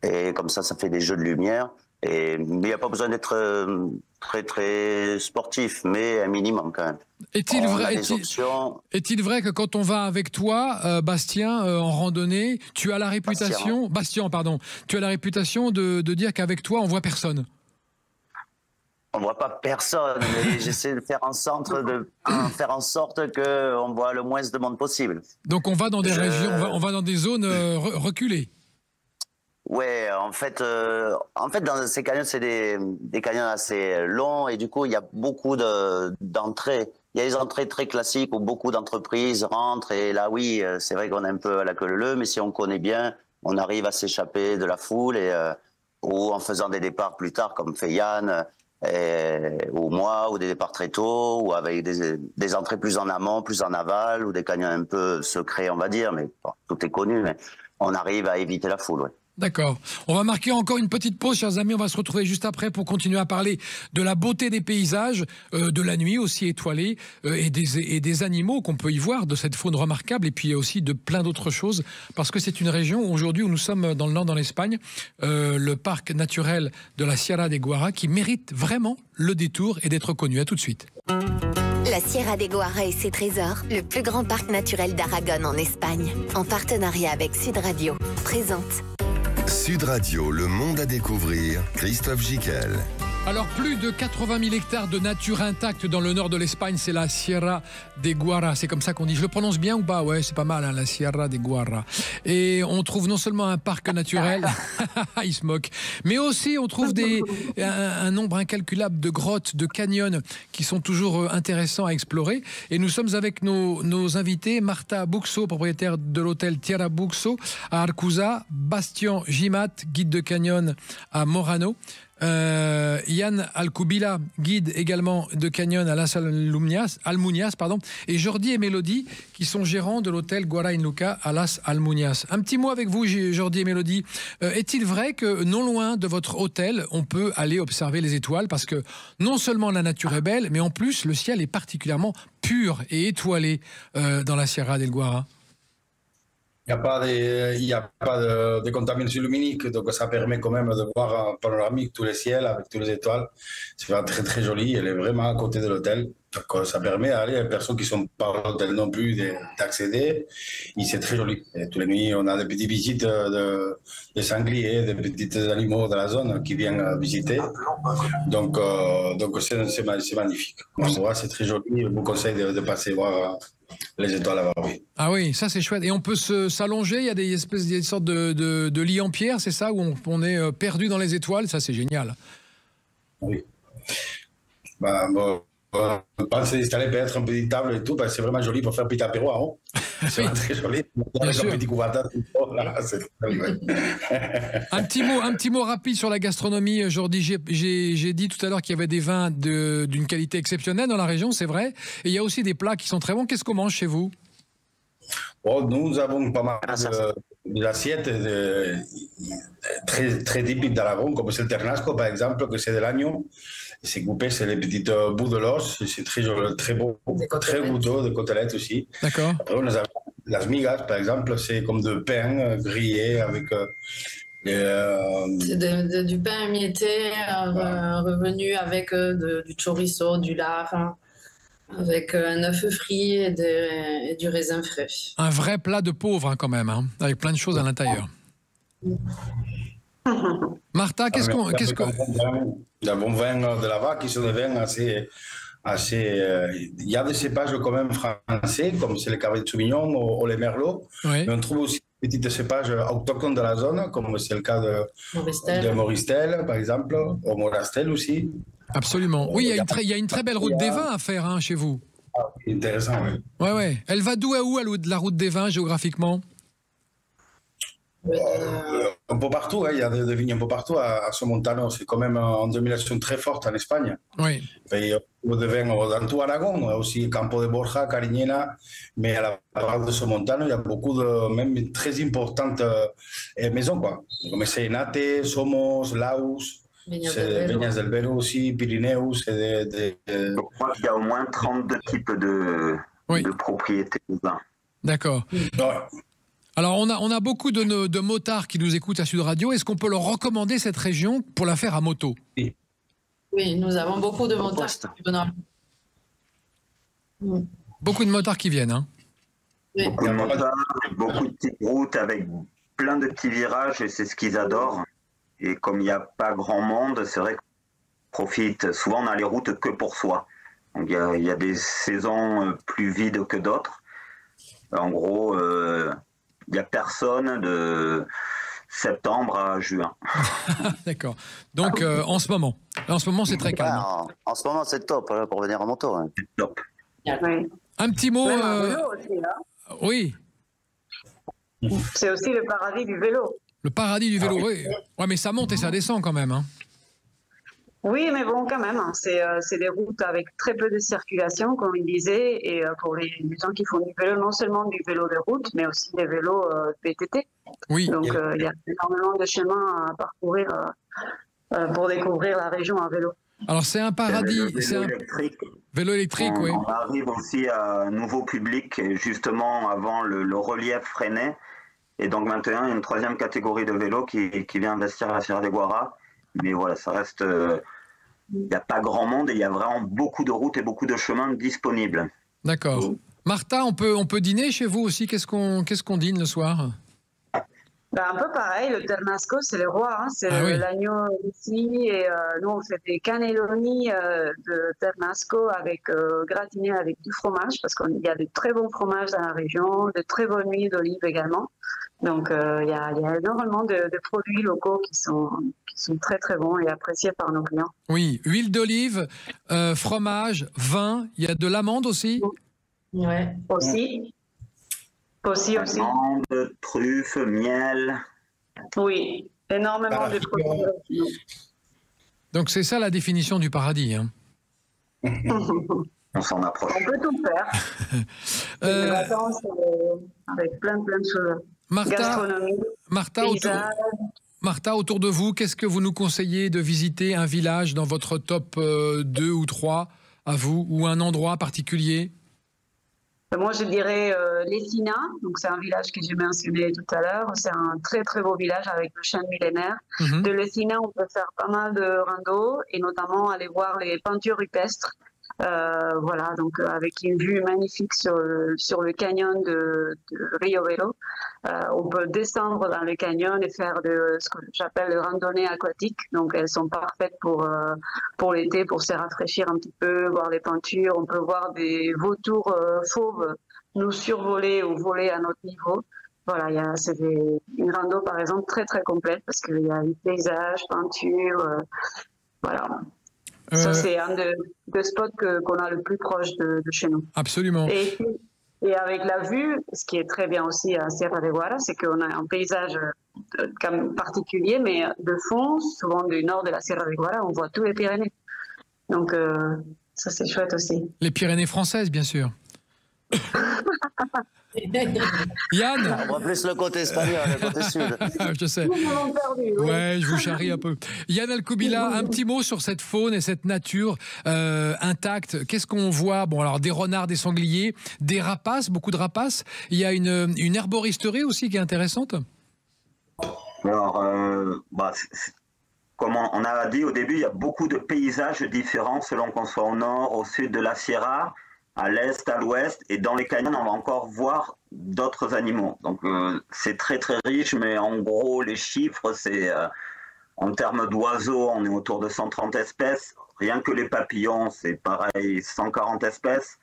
Et comme ça fait des jeux de lumière. Mais il n'y a pas besoin d'être très très sportif, mais un minimum quand même. Est-il vrai que quand on va avec toi, Bastien, en randonnée, tu as la réputation, tu as la réputation de dire qu'avec toi on voit personne? On voit pas personne, mais j'essaie de faire en sorte qu'on voit le moins de monde possible. Donc on va dans des régions, on va dans des zones reculées. Ouais, en fait, dans ces canyons, c'est des canyons assez longs et du coup, il y a beaucoup d'entrées. Il y a des entrées très classiques où beaucoup d'entreprises rentrent et là, oui, c'est vrai qu'on est un peu à la queue leu, mais si on connaît bien, on arrive à s'échapper de la foule ou en faisant des départs plus tard, comme fait Yann, ou moi, ou des départs très tôt, ou avec des entrées plus en amont, plus en aval, ou des canyons un peu secrets, on va dire, mais bon, tout est connu, mais on arrive à éviter la foule, ouais. D'accord. On va marquer encore une petite pause, chers amis. On va se retrouver juste après pour continuer à parler de la beauté des paysages, de la nuit aussi étoilée, et des animaux qu'on peut y voir, de cette faune remarquable, et puis aussi de plein d'autres choses, parce que c'est une région aujourd'hui où nous sommes dans le nord, dans l'Espagne, le parc naturel de la Sierra de Guara, qui mérite vraiment le détour et d'être connu. À tout de suite. La Sierra de Guara et ses trésors, le plus grand parc naturel d'Aragon en Espagne, en partenariat avec Sud Radio, présente. Sud Radio, le monde à découvrir, Christophe Gicquel. Alors, plus de 80 000 hectares de nature intacte dans le nord de l'Espagne, c'est la Sierra de Guara. C'est comme ça qu'on dit. Je le prononce bien ou pas? Ouais, c'est pas mal, hein, la Sierra de Guara. Et on trouve non seulement un parc naturel, il se moque, mais aussi on trouve un nombre incalculable de grottes, de canyons qui sont toujours intéressants à explorer. Et nous sommes avec nos invités, Marta Buxo, propriétaire de l'hôtel Tierra Buxo à Arcusa, Bastien Gimat, guide de canyon à Morano, Yann Alcubila, guide également de canyon à Las Almuñas, et Jordi et Mélodie, qui sont gérants de l'hôtel Guara in Luca à Las Almuñas. Un petit mot avec vous, Jordi et Mélodie. Est-il vrai que non loin de votre hôtel, on peut aller observer les étoiles, parce que non seulement la nature est belle, mais en plus le ciel est particulièrement pur et étoilé dans la Sierra del Guara? Il n'y a pas de contamination luminique, donc ça permet quand même de voir en panoramique tous les ciels avec toutes les étoiles. C'est vraiment très très joli, elle est vraiment à côté de l'hôtel. Donc ça permet à les personnes qui ne sont pas à l'hôtel non plus d'accéder. Et c'est très joli. Et toutes les nuits, on a des petites visites de sangliers, des petits animaux de la zone qui viennent visiter. Donc c'est magnifique. On voit, c'est très joli. Je vous conseille de passer voir les étoiles là-bas, oui. Ah oui, ça c'est chouette. Et on peut s'allonger, il y a des sortes de lits en pierre, c'est ça, où on est perdu dans les étoiles, ça c'est génial. Oui. On pense s'installer peut-être une petite table et tout, parce que c'est vraiment joli pour faire un petit apéro en haut. C'est vraiment très joli. Avec un petit couvercle, un petit mot rapide sur la gastronomie, Jordi. J'ai dit tout à l'heure qu'il y avait des vins d'une qualité exceptionnelle dans la région, c'est vrai. Et il y a aussi des plats qui sont très bons. Qu'est-ce qu'on mange chez vous? Nous avons pas mal des assiettes très typiques d'Aragon, comme c'est le ternasco, par exemple, que c'est de l'agneau. C'est coupé, c'est les petits bouts de l'os, c'est très beau, très goûteux, des côtelettes aussi. D'accord. Après, on a las migas, par exemple, c'est comme de pain grillé avec... c'est du pain émietté, revenu avec du chorizo, du lard, avec un œuf frit et du raisin frais. Un vrai plat de pauvre, hein, quand même, hein, avec plein de choses à l'intérieur. Martha, qu'est-ce qu'on... D'un bon vin de la vache qui sont des vins assez il y a des cépages quand même français, comme c'est le Cabernet Sauvignon ou les Merlot, oui. Mais on trouve aussi des petits cépages autochtones de la zone, comme c'est le cas de Moristel, par exemple, ou Morastel aussi. Absolument. Oui, il y a une très belle route des vins à faire, hein, chez vous. Ah, intéressant, oui. Ouais. Elle va d'où à où, la route des vins, géographiquement? Un peu partout, hein. Il y a des vignes un peu partout à Somontano. C'est quand même une domination très forte en Espagne. Oui. Il y a beaucoup de vins dans tout Aragon, aussi Campo de Borja, Cariñena, mais à la part de Somontano, il y a beaucoup de, même très importantes maisons, quoi. Comme c'est Enate, Somos, Laus, Viñas del Vero aussi, Pyrénées. Je crois qu'il y a au moins 32 types de propriétés de vin. D'accord. Ouais. Alors, on a beaucoup de motards qui nous écoutent à Sud Radio. Est-ce qu'on peut leur recommander cette région pour la faire à moto? Oui, nous avons beaucoup de motards qui viennent. Beaucoup de motards qui viennent, hein? Oui. Beaucoup de motards, beaucoup de petites routes avec plein de petits virages, et c'est ce qu'ils adorent. Et comme il n'y a pas grand monde, c'est vrai qu'on profite. Souvent, on a les routes que pour soi. Donc, il y a des saisons plus vides que d'autres. En gros... il n'y a personne de septembre à juin. D'accord. Donc, en ce moment, c'est très calme. Ouais, en ce moment, c'est top là, pour venir en moto. Hein. C'est top. Oui. Un petit mot. Aussi, hein. Oui. C'est aussi le paradis du vélo. Le paradis du vélo, oui. Ouais, mais ça monte et ça descend quand même, hein. Oui, mais bon, quand même, hein, c'est des routes avec très peu de circulation, comme il disait, et pour les gens qui font du vélo, non seulement du vélo de route, mais aussi des vélos PTT. Oui. Donc, il y a énormément de chemins à parcourir pour découvrir la région à vélo. Alors, c'est un paradis. Vélo électrique, oui. On arrive aussi à un nouveau public, justement avant le relief freiné. Et donc maintenant, il y a une troisième catégorie de vélos qui vient investir à la Sierra de Guara. Mais voilà, ça reste... Il n'y a pas grand monde et il y a vraiment beaucoup de routes et beaucoup de chemins disponibles. D'accord. Martha, on peut dîner chez vous aussi? Qu'est-ce qu'on dîne le soir? Un peu pareil, le ternasco, c'est le roi, hein, c'est l'agneau ici. Et nous, on fait des cannelloni de ternasco avec gratiné avec du fromage, parce qu'il y a de très bons fromages dans la région, de très bonnes huiles d'olive également. Donc, il y a énormément de produits locaux qui sont très très bons et appréciés par nos clients. Oui, huile d'olive, fromage, vin, il y a de l'amande aussi? Oui, aussi. Amande, truffes, miel. Oui, énormément de produits. Donc c'est ça la définition du paradis, hein. On s'en approche. On peut tout faire. Des vacances avec plein de choses. Gastronomie, Martha, autour de vous, qu'est-ce que vous nous conseillez de visiter un village dans votre top 2 ou 3 à vous, ou un endroit particulier? Moi, je dirais Lessina, donc c'est un village que j'ai mentionné tout à l'heure. C'est un très très beau village avec le chêne millénaire. De Lessina, on peut faire pas mal de rando et notamment aller voir les peintures rupestres. Voilà, donc avec une vue magnifique sur le canyon de Rio Velo. On peut descendre dans le canyon et faire ce que j'appelle le randonnée aquatique. Donc elles sont parfaites pour l'été, pour se rafraîchir un petit peu, voir les peintures. On peut voir des vautours fauves nous survoler ou voler à notre niveau. Voilà, c'est une rando par exemple très très complète parce qu'il y a des paysages, peintures, voilà. Ça, c'est un des spots qu'on a le plus proche de chez nous. Absolument. Et avec la vue, ce qui est très bien aussi à Sierra de Guara, c'est qu'on a un paysage particulier, mais de fond, souvent du nord de la Sierra de Guara, on voit tous les Pyrénées. Donc, ça, c'est chouette aussi. Les Pyrénées françaises, bien sûr. Yann. On voit plus le côté espagnol, le côté sud. Je sais. Ouais, je vous charrie un peu. Yann Alcoubila, un petit mot sur cette faune et cette nature intacte. Qu'est-ce qu'on voit? Bon, alors des renards, des sangliers, des rapaces, beaucoup de rapaces. Il y a une herboristerie aussi qui est intéressante. Alors, comme on a dit au début, il y a beaucoup de paysages différents selon qu'on soit au nord, au sud de la Sierra, à l'est, à l'ouest, et dans les canyons, on va encore voir d'autres animaux. Donc, c'est très très riche, mais en gros, les chiffres, c'est en termes d'oiseaux, on est autour de 130 espèces. Rien que les papillons, c'est pareil, 140 espèces.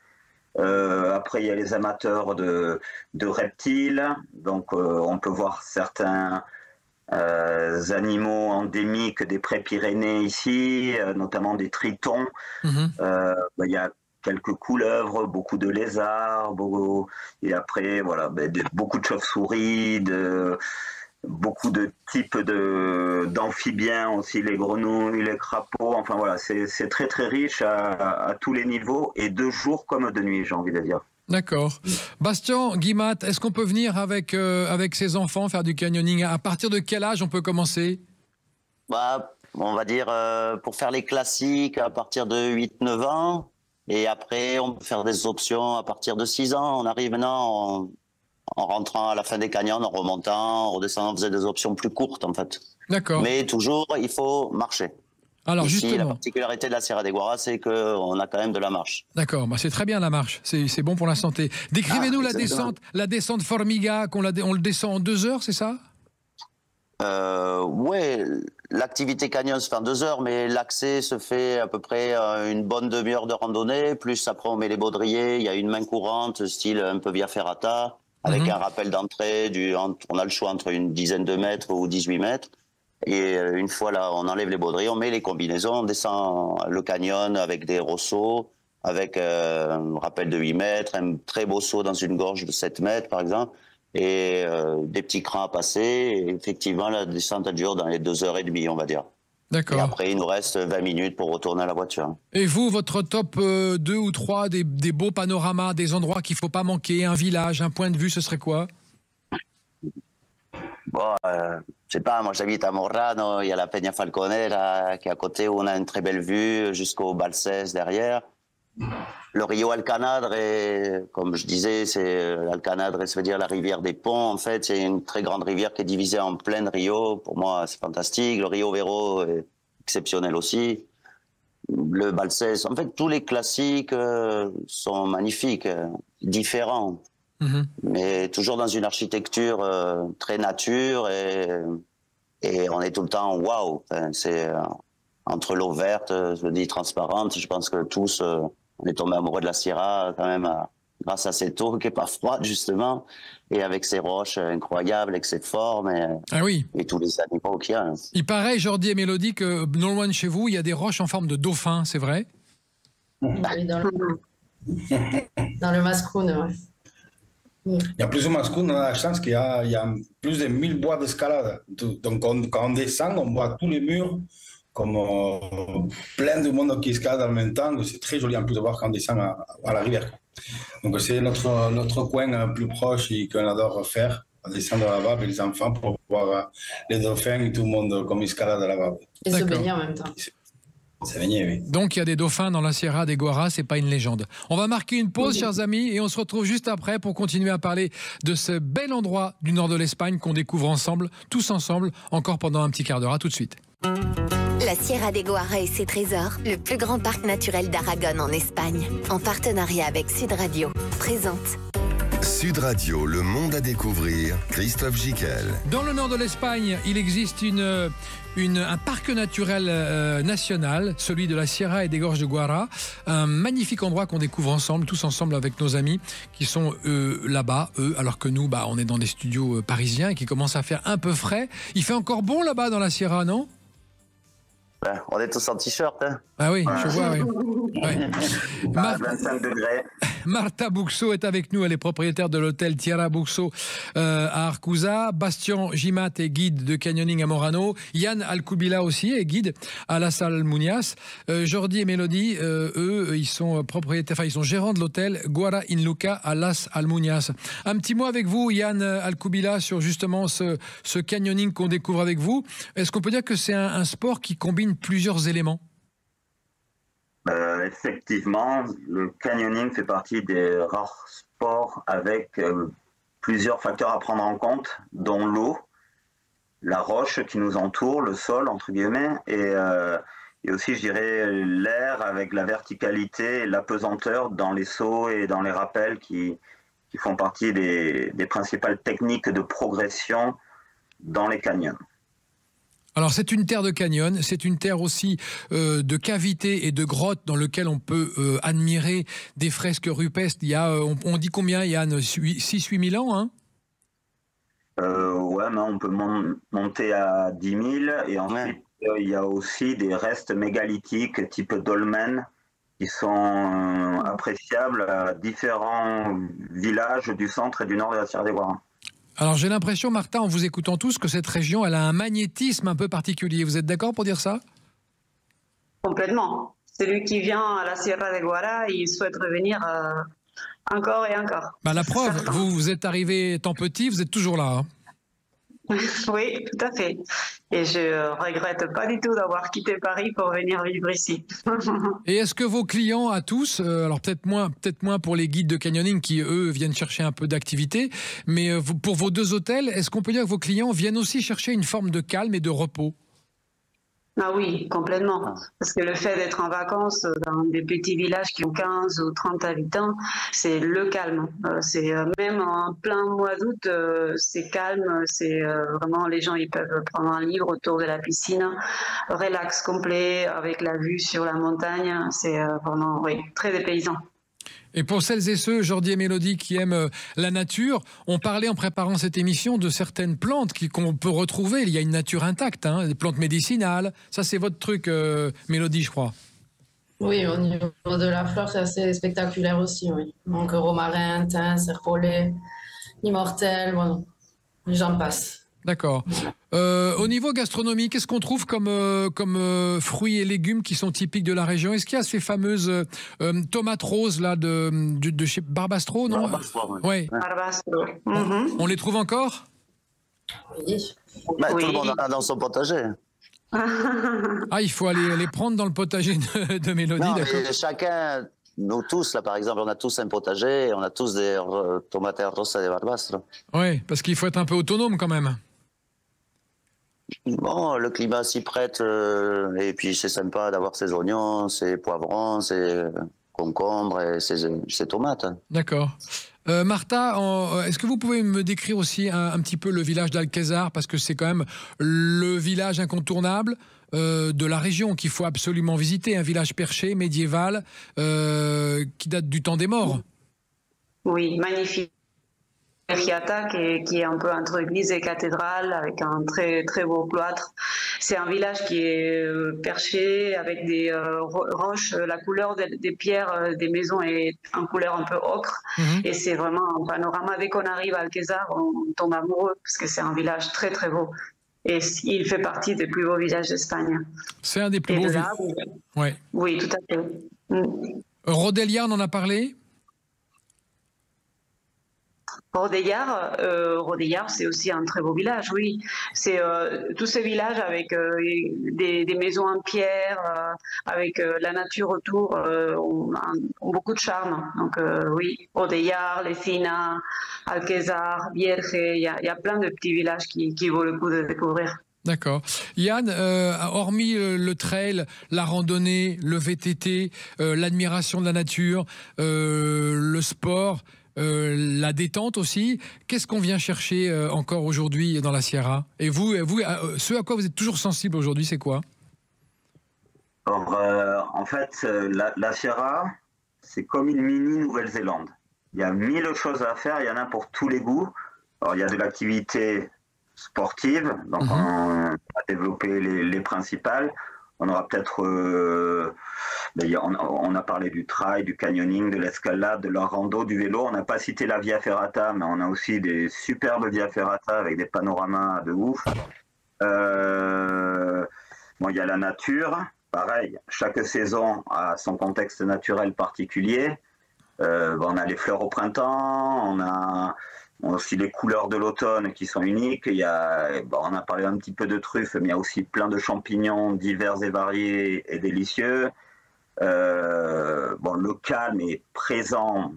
Après, il y a les amateurs de reptiles, donc on peut voir certains animaux endémiques des Pré-Pyrénées ici, notamment des tritons. Il y a quelques couleuvres, beaucoup de lézards, et après, voilà, beaucoup de chauves-souris, beaucoup de types d'amphibiens aussi, les grenouilles, les crapauds, enfin voilà, c'est très très riche à tous les niveaux, et de jour comme de nuit, j'ai envie de dire. D'accord. Bastien, Guimat, est-ce qu'on peut venir avec ses enfants faire du canyoning? À partir de quel âge on peut commencer? On va dire, pour faire les classiques, à partir de 8-9 ans, et après on peut faire des options à partir de 6 ans. On arrive maintenant en rentrant à la fin des canyons, en remontant, en redescendant, on faisait des options plus courtes en fait. D'accord. Mais toujours, il faut marcher. Alors ici, justement, la particularité de la Sierra de Guara, c'est qu'on a quand même de la marche. D'accord, c'est très bien la marche, c'est bon pour la santé. Décrivez-nous la descente Formiga, on le descend en 2 heures, c'est ça? Ouais, l'activité canyon se fait en 2 heures, mais l'accès se fait à peu près une bonne demi-heure de randonnée, plus après on met les baudriers, il y a une main courante, style un peu via ferrata, avec un rappel d'entrée, on a le choix entre une dizaine de mètres ou 18 mètres. Et une fois là, on enlève les baudriers, on met les combinaisons, on descend le canyon avec des rosseaux, avec un rappel de 8 mètres, un très beau saut dans une gorge de 7 mètres par exemple, et des petits crans à passer. Et effectivement, la descente dure dans les 2h30, on va dire. D'accord. Et après, il nous reste 20 minutes pour retourner à la voiture. Et vous, votre top 2 ou 3 des beaux panoramas, des endroits qu'il ne faut pas manquer, un village, un point de vue, ce serait quoi? Bon, je sais pas, moi j'habite à Morrano, il y a la Peña Falconera qui est à côté où on a une très belle vue jusqu'au Balsès derrière. Le Rio Alcanadre, comme je disais, l'Alcanadre, ça veut dire la rivière des ponts. En fait, c'est une très grande rivière qui est divisée en plein de Rio. Pour moi, c'est fantastique. Le Rio Vero est exceptionnel aussi. Le Balsès, en fait, tous les classiques sont magnifiques, différents. Mais toujours dans une architecture très nature et on est tout le temps waouh. Enfin, c'est entre l'eau verte, je dis transparente. Je pense que tous on est tombé amoureux de la Sierra quand même grâce à cette eau qui est pas froide justement et avec ces roches incroyables, avec cette forme et tous les animaux qu'il y a. Il paraît, Jordi et Mélodie, que non loin de chez vous, il y a des roches en forme de dauphin, c'est vrai? Oui, dans le Mascroun, ouais. Il y a plus ou moins on a la chance qu'il y a plus de 1000 bois d'escalade. Donc quand on descend, on voit tous les murs comme plein de monde qui escalade en même temps. C'est très joli en plus de voir quand on descend à la rivière. Donc c'est notre coin plus proche et qu'on adore faire, descendre là-bas avec les enfants pour voir les dauphins et tout le monde comme escalade là-bas. Et se baigner en même temps. C'est baigné, oui. Donc il y a des dauphins dans la Sierra de Guara, c'est pas une légende. On va marquer une pause, chers amis, et on se retrouve juste après pour continuer à parler de ce bel endroit du nord de l'Espagne qu'on découvre ensemble, tous ensemble, encore pendant un petit quart d'heure. À tout de suite. La Sierra de Guara et ses trésors, le plus grand parc naturel d'Aragon en Espagne, en partenariat avec Sud Radio, présente. Sud Radio, le monde à découvrir, Christophe Giquel. Dans le nord de l'Espagne, il existe un parc naturel national, celui de la Sierra et des Gorges de Guara, un magnifique endroit qu'on découvre ensemble, tous ensemble avec nos amis qui sont là-bas, alors que nous, on est dans des studios parisiens et qui commencent à faire un peu frais. Il fait encore bon là-bas dans la Sierra, non? On est tous en t-shirt. Hein. Ah oui, je vois, oui. Ouais. 25 degrés. Marta Buxo est avec nous, elle est propriétaire de l'hôtel Tierra Buxo à Arcusa. Bastien Gimat est guide de canyoning à Morano. Yann Alcubila aussi est guide à Las Almuñas. Jordi et Mélodie, eux, ils sont propriétaires, ils sont gérants de l'hôtel Guara in Luca à Las Almuñas. Un petit mot avec vous, Yann Alcubila, sur justement ce canyoning qu'on découvre avec vous. Est-ce qu'on peut dire que c'est un sport qui combine plusieurs éléments? Effectivement, le canyoning fait partie des rares sports avec plusieurs facteurs à prendre en compte, dont l'eau, la roche qui nous entoure, le sol, entre guillemets, et aussi, je dirais, l'air avec la verticalité et la pesanteur dans les sauts et dans les rappels qui font partie des principales techniques de progression dans les canyons. Alors c'est une terre de canyon, c'est une terre aussi de cavités et de grottes dans lesquelles on peut admirer des fresques rupestres. Il y a, on dit combien, Yann, 6-8 000 ans, hein? Ouais, mais on peut monter à 10 000 et ensuite il y a aussi des restes mégalithiques type dolmen qui sont appréciables à différents villages du centre et du nord de la Sierra de Guara. Alors j'ai l'impression, Martin, en vous écoutant tous, que cette région, elle a un magnétisme un peu particulier. Vous êtes d'accord pour dire ça? Complètement. Celui qui vient à la Sierra de Guara, il souhaite revenir encore et encore. Bah, la preuve, vous êtes arrivé étant petit, vous êtes toujours là. Hein. Oui, tout à fait. Et je regrette pas du tout d'avoir quitté Paris pour venir vivre ici. Et est-ce que vos clients à tous, alors peut-être moins pour les guides de canyoning qui, eux, viennent chercher un peu d'activité, mais pour vos deux hôtels, est-ce qu'on peut dire que vos clients viennent aussi chercher une forme de calme et de repos? Ah oui, complètement. Parce que le fait d'être en vacances dans des petits villages qui ont 15 ou 30 habitants, c'est le calme. C'est même en plein mois d'août, c'est calme. C'est vraiment, les gens, ils peuvent prendre un livre autour de la piscine, relax complet avec la vue sur la montagne. C'est vraiment, oui, très dépaysant. Et pour celles et ceux, Jordi et Mélodie, qui aiment la nature, on parlait en préparant cette émission de certaines plantes qu'on peut retrouver. Il y a une nature intacte, hein, des plantes médicinales. Ça, c'est votre truc, Mélodie, je crois. Oui, au niveau de la flore, c'est assez spectaculaire aussi, oui. Donc, romarin, thym, serpolet, immortel, voilà. J'en passe. D'accord. Au niveau gastronomique, qu'est-ce qu'on trouve comme fruits et légumes qui sont typiques de la région? Est-ce qu'il y a ces fameuses tomates roses là de chez Barbastro, non? Barbastro, ouais. Barbastro. On les trouve encore? Oui. Bah, oui. Tout le monde en a dans son potager. Ah, il faut aller les prendre dans le potager de Mélodie, d'accord. Chacun, nous tous, là, par exemple, on a tous un potager et on a tous des tomates rosas de Barbastro. Oui, parce qu'il faut être un peu autonome quand même. Bon, le climat s'y prête et puis c'est sympa d'avoir ses oignons, ses poivrons, ses concombres et ses tomates. D'accord. Marta, est-ce que vous pouvez me décrire aussi un petit peu le village d'Alquezar, parce que c'est quand même le village incontournable de la région qu'il faut absolument visiter, un village perché, médiéval, qui date du temps des morts. Oui, magnifique. Riata, qui est un peu entre église et cathédrale, avec un très très beau cloître. C'est un village qui est perché avec des roches. La couleur des pierres des maisons est en couleur un peu ocre. Et c'est vraiment un panorama. Dès qu'on arrive à Alquezar, on tombe amoureux parce que c'est un village très très beau. Et il fait partie des plus beaux villages d'Espagne. C'est un des plus beaux villages. Ouais. Oui, tout à fait. Rodelia, on en a parlé? Rodéllar, c'est aussi un très beau village, oui. C'est tous ces villages avec des maisons en pierre, avec la nature autour, ont beaucoup de charme. Donc oui, Rodéllar, Lesina, Alquezar, Vierge, il y a plein de petits villages qui vaut le coup de découvrir. D'accord. Yann, hormis le trail, la randonnée, le VTT, l'admiration de la nature, le sport, la détente aussi, qu'est-ce qu'on vient chercher encore aujourd'hui dans la Sierra? Et vous, ce à quoi vous êtes toujours sensible aujourd'hui, c'est quoi? Alors, en fait, la Sierra, c'est comme une mini Nouvelle-Zélande. Il y a 1000 choses à faire, il y en a pour tous les goûts. Alors, il y a de l'activité sportive, donc on va développer les principales. On aura peut-être... on a parlé du trail, du canyoning, de l'escalade, de la rando, du vélo. On n'a pas cité la Via Ferrata, mais on a aussi des superbes Via Ferrata avec des panoramas de ouf. Bon, il y a la nature. Pareil, chaque saison a son contexte naturel particulier. On a les fleurs au printemps, on a aussi les couleurs de l'automne qui sont uniques. On a parlé un petit peu de truffes, mais il y a aussi plein de champignons divers et variés et délicieux. Le calme est présent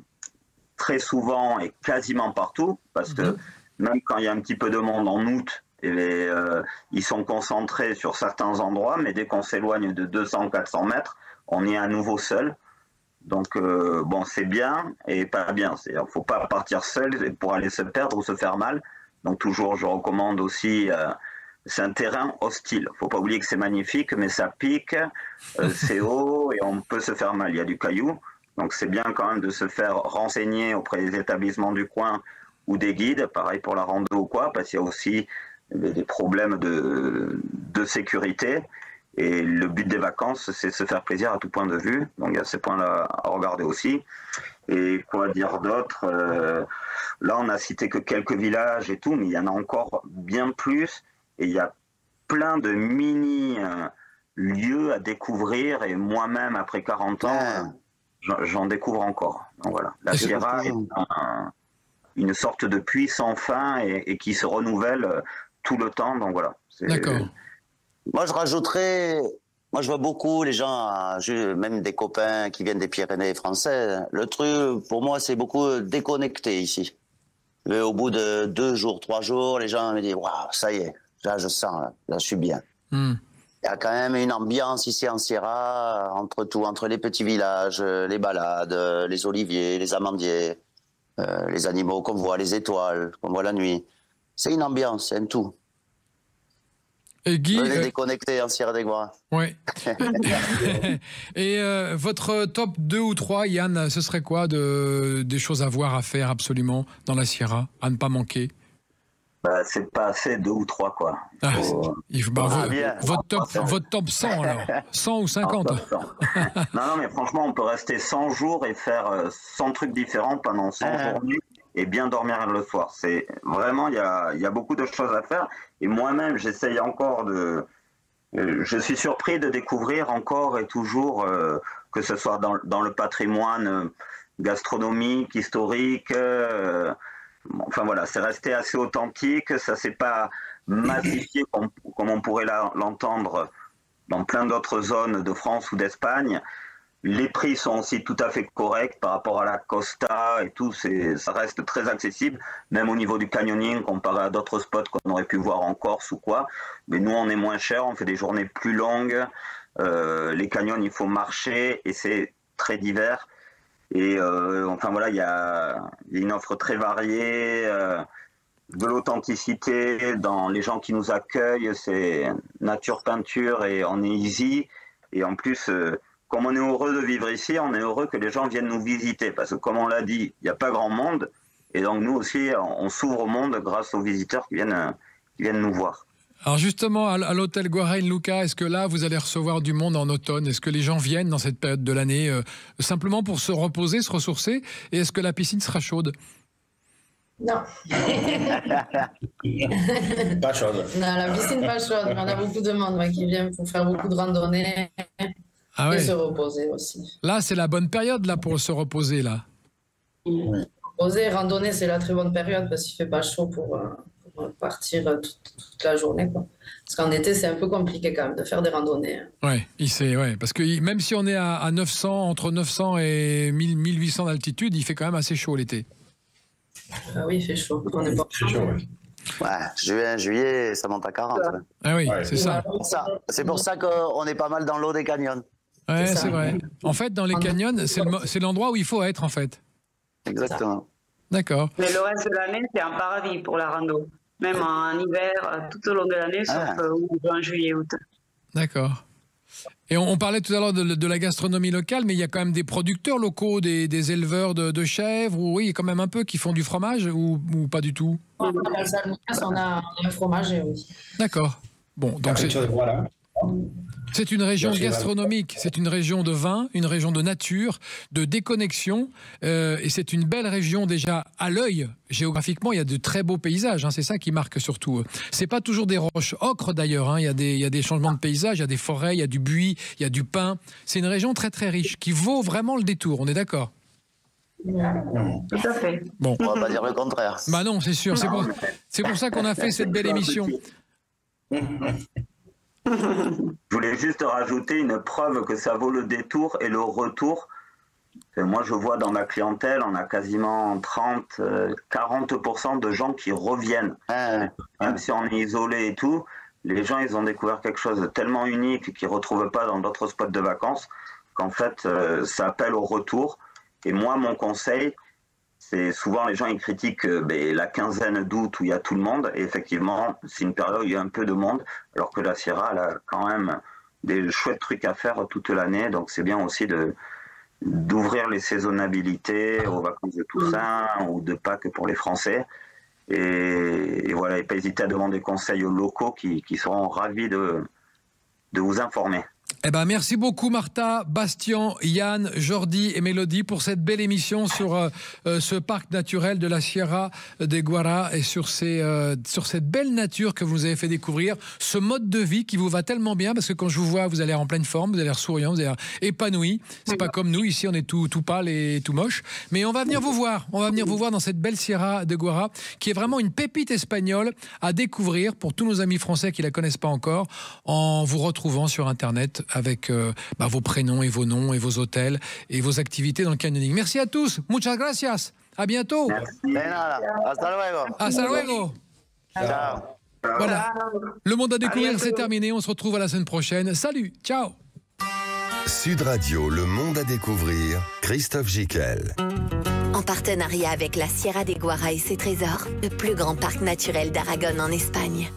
très souvent et quasiment partout, parce que même quand il y a un petit peu de monde en août, ils sont concentrés sur certains endroits, mais dès qu'on s'éloigne de 200-400 mètres, on est à nouveau seul. Donc, c'est bien et pas bien. Il ne faut pas partir seul pour aller se perdre ou se faire mal. Donc, toujours, je recommande aussi, c'est un terrain hostile. Il ne faut pas oublier que c'est magnifique, mais ça pique, c'est haut et on peut se faire mal. Il y a du caillou. Donc, c'est bien quand même de se faire renseigner auprès des établissements du coin ou des guides. Pareil pour la rando ou quoi, parce qu'il y a aussi des problèmes de sécurité. Et le but des vacances, c'est se faire plaisir à tout point de vue. Donc, il y a ces points-là à regarder aussi. Et quoi dire d'autre? Là, on n'a cité que quelques villages et tout, mais il y en a encore bien plus. Et il y a plein de mini-lieux à découvrir. Et moi-même, après 40 ans, j'en découvre encore. Donc, voilà. La Sierra est une sorte de puits sans fin et qui se renouvelle tout le temps. Donc, voilà. D'accord. Moi, je rajouterais, moi, je vois beaucoup les gens, même des copains qui viennent des Pyrénées françaises. Le truc, pour moi, c'est beaucoup déconnecté ici. Mais au bout de 2 jours, 3 jours, les gens me disent, waouh, ça y est, là, je sens, là, je suis bien. Il y a quand même une ambiance ici en Sierra, entre les petits villages, les balades, les oliviers, les amandiers, les animaux qu'on voit, les étoiles qu'on voit la nuit. C'est une ambiance, c'est un tout. Et Guy, venez déconnecter en Sierra de Guara. Oui. Et votre top 2 ou 3, Yann, ce serait quoi des choses à voir, à faire absolument dans la Sierra, à ne pas manquer? C'est pas assez 2 ou 3, quoi. Votre top 100, alors 100 ou 50? Non, mais franchement, on peut rester 100 jours et faire 100 trucs différents pendant 100 journées et bien dormir le soir. C'est vraiment, il y a beaucoup de choses à faire. Et moi-même, j'essaye encore je suis surpris de découvrir encore et toujours, que ce soit dans le patrimoine gastronomique, historique. Enfin voilà, c'est resté assez authentique. Ça s'est pas massifié comme on pourrait l'entendre dans plein d'autres zones de France ou d'Espagne. Les prix sont aussi tout à fait corrects par rapport à la Costa et tout. Ça reste très accessible, même au niveau du canyoning, comparé à d'autres spots qu'on aurait pu voir en Corse ou quoi. Mais nous, on est moins cher, on fait des journées plus longues. Les canyons, il faut marcher et c'est très divers. Et enfin voilà, il y a une offre très variée, de l'authenticité dans les gens qui nous accueillent. C'est nature, peinture et on est easy. Et en plus... comme on est heureux de vivre ici, on est heureux que les gens viennent nous visiter. Parce que comme on l'a dit, il n'y a pas grand monde. Et donc nous aussi, on s'ouvre au monde grâce aux visiteurs qui viennent nous voir. Alors justement, à l'hôtel Guara in Luca, est-ce que là, vous allez recevoir du monde en automne? Est-ce que les gens viennent dans cette période de l'année simplement pour se reposer, se ressourcer? Et est-ce que la piscine sera chaude? Non. Pas chaude. Non, la piscine pas chaude. Mais on a beaucoup de monde qui vient pour faire beaucoup de randonnées. Ah ouais. Et se reposer aussi. Là, c'est la bonne période là pour se reposer là. Reposer, randonner, c'est la très bonne période parce qu'il fait pas chaud pour partir toute la journée, quoi. Parce qu'en été, c'est un peu compliqué quand même de faire des randonnées. Ouais, parce que même si on est à 900, entre 900 et 1800 d'altitude, il fait quand même assez chaud l'été. Ah oui, il fait chaud. On est pas chaud, oui. Ouais, juin, juillet, ça monte à 40. Ah oui, c'est ça. C'est pour ça qu'on est pas mal dans l'eau des canyons. Ouais, c'est vrai. En fait, dans les canyons, c'est l'endroit où il faut être, en fait. Exactement. D'accord. Mais le reste de l'année, c'est un paradis pour la rando. Même en hiver, tout au long de l'année, sauf juin, juillet, août. D'accord. Et on parlait tout à l'heure de la gastronomie locale, mais il y a quand même des producteurs locaux, des éleveurs de chèvres, ou oui, il y a quand même un peu qui font du fromage, ou pas du tout? On a un fromager, oui. D'accord. Bon, donc c'est... Voilà. C'est une région gastronomique, c'est une région de vin, une région de nature, de déconnexion, et c'est une belle région déjà à l'œil. Géographiquement, il y a de très beaux paysages, hein, c'est ça qui marque surtout. C'est pas toujours des roches ocres d'ailleurs, hein, il y a des changements de paysages, il y a des forêts, il y a du buis, il y a du pin. C'est une région très très riche qui vaut vraiment le détour, on est d'accord? Tout à fait. Bon. On va pas dire le contraire. Bah non, c'est sûr, c'est pour ça qu'on a fait cette belle émission. Je voulais juste rajouter une preuve que ça vaut le détour et le retour. Moi, je vois dans ma clientèle, on a quasiment 40% de gens qui reviennent. Même si on est isolé et tout, les gens, ils ont découvert quelque chose de tellement unique qu'ils ne retrouvent pas dans d'autres spots de vacances qu'en fait, ça appelle au retour. Et moi, mon conseil, c'est souvent les gens ils critiquent la quinzaine d'août où il y a tout le monde. Et effectivement, c'est une période où il y a un peu de monde, alors que la Sierra, elle a quand même des chouettes trucs à faire toute l'année. Donc c'est bien aussi d'ouvrir les saisonnabilités aux vacances de Toussaint ou de Pâques pour les Français. Et voilà, et pas hésiter à demander conseil aux locaux qui seront ravis de vous informer. Eh ben, merci beaucoup Martha, Bastien, Yann, Jordi et Mélodie pour cette belle émission sur ce parc naturel de la Sierra de Guara et sur cette belle nature que vous nous avez fait découvrir, ce mode de vie qui vous va tellement bien parce que quand je vous vois, vous avez l'air en pleine forme, vous avez l'air souriant, vous avez l'air épanoui. C'est pas comme nous, ici on est tout pâle et tout moche. Mais on va venir vous voir, dans cette belle Sierra de Guara qui est vraiment une pépite espagnole à découvrir pour tous nos amis français qui la connaissent pas encore en vous retrouvant sur Internet avec vos prénoms et vos noms et vos hôtels et vos activités dans le canyoning. Merci à tous. Muchas gracias. À bientôt. Merci. Hasta luego. Hasta luego. Ciao. Voilà. Le monde à découvrir, c'est terminé. On se retrouve à la semaine prochaine. Salut. Ciao. Sud Radio, le monde à découvrir. Christophe Gicquel. En partenariat avec la Sierra de Guara et ses trésors, le plus grand parc naturel d'Aragon en Espagne.